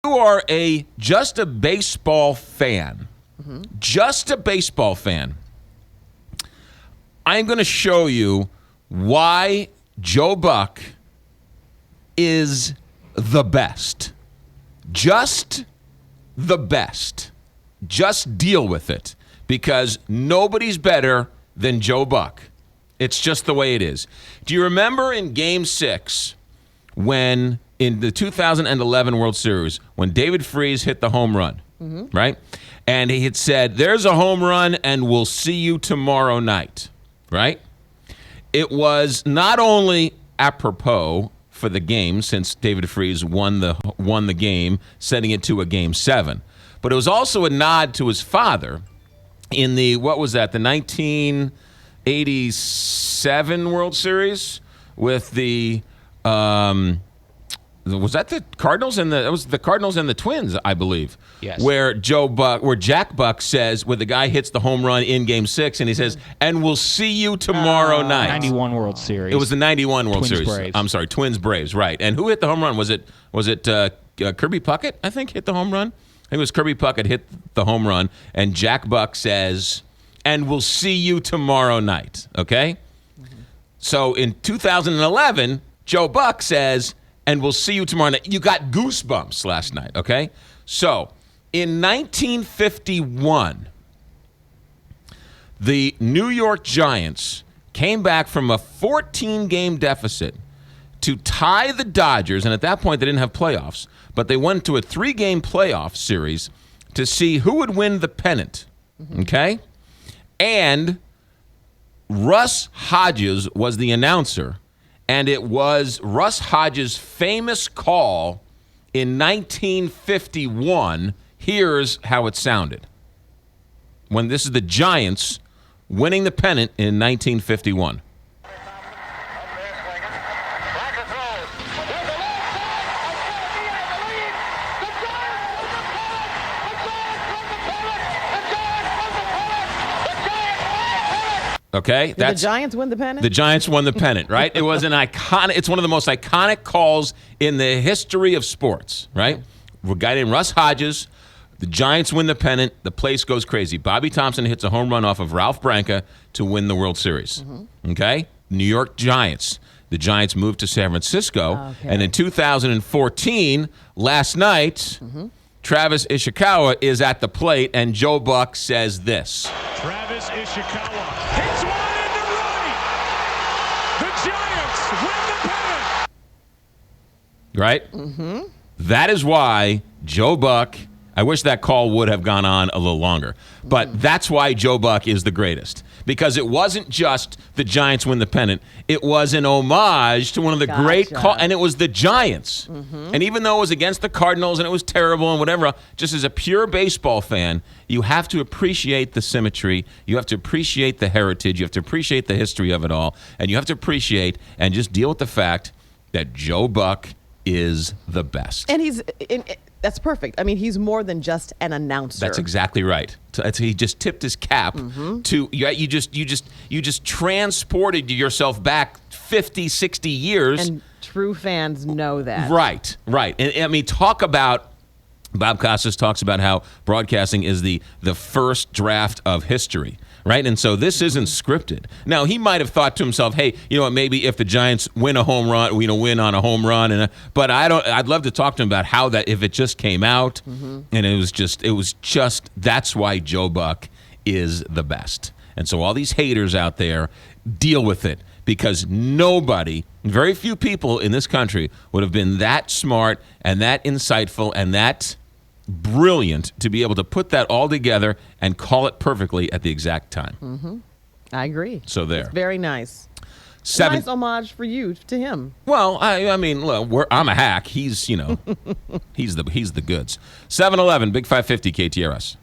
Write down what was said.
you are just a baseball fan, just a baseball fan, I'm going to show you why Joe Buck is the best. Just the best. Just deal with it, because nobody's better than Joe Buck. It's just the way it is. Do you remember in Game 6 when in the 2011 World Series when David Freese hit the home run, right? And he had said, "There's a home run and we'll see you tomorrow night," right? It was not only apropos for the game, since David Freese won the game, setting it to a Game 7, but it was also a nod to his father in the 1987 World Series with the was that the Cardinals and it was the Cardinals and the Twins, I believe. Yes. Where Jack Buck says, where the guy hits the home run in Game 6, and he says, "And we'll see you tomorrow night." 91 World Series. It was the 91 World Twins Series. Braves. I'm sorry, Twins Braves, right? And who hit the home run? Was it Kirby Puckett? I think hit the home run. I think it was Kirby Puckett hit the home run, and Jack Buck says, "And we'll see you tomorrow night." Okay. So in 2011, Joe Buck says, "And we'll see you tomorrow night." You got goosebumps last night, okay? So, in 1951, the New York Giants came back from a 14-game deficit to tie the Dodgers, and at that point they didn't have playoffs, but they went to a 3-game playoff series to see who would win the pennant, okay? And Russ Hodges was the announcer, and it was Russ Hodges' famous call in 1951. Here's how it sounded. When this is the Giants winning the pennant in 1951. Okay, Did the Giants win the pennant? The Giants won the pennant, right? It was an iconic. It's one of the most iconic calls in the history of sports, right? A guy named Russ Hodges. The Giants win the pennant. The place goes crazy. Bobby Thompson hits a home run off of Ralph Branca to win the World Series. Okay, New York Giants. The Giants moved to San Francisco, and in 2014, last night, Travis Ishikawa is at the plate, and Joe Buck says this. Travis Ishikawa hits one into right. The Giants win the pennant. Right? That is why Joe Buck, I wish that call would have gone on a little longer, but that's why Joe Buck is the greatest. Because it wasn't just the Giants win the pennant. It was an homage to one of the great calls, and it was the Giants. And even though it was against the Cardinals and it was terrible and whatever, just as a pure baseball fan, you have to appreciate the symmetry. You have to appreciate the heritage. You have to appreciate the history of it all. And you have to appreciate and just deal with the fact that Joe Buck is the best. And that's perfect. I mean, he's more than just an announcer. That's exactly right. He just tipped his cap to you just transported yourself back 50, 60 years. And true fans know that. Right. And I mean, Bob Costas talks about how broadcasting is the first draft of history. Right, and so this isn't scripted. Now, he might have thought to himself, "Hey, you know what? Maybe if the Giants win a home run, win on a home run." But I'd love to talk to him about how that if it just came out, and it was just. That's why Joe Buck is the best. And so all these haters out there, deal with it, because very few people in this country would have been that smart and that insightful and that brilliant to be able to put that all together and call it perfectly at the exact time. I agree. So there. It's very nice. Nice homage for you to him. Well, I mean, look, I'm a hack. He's the goods. 7-Eleven, Big 550 KTRS.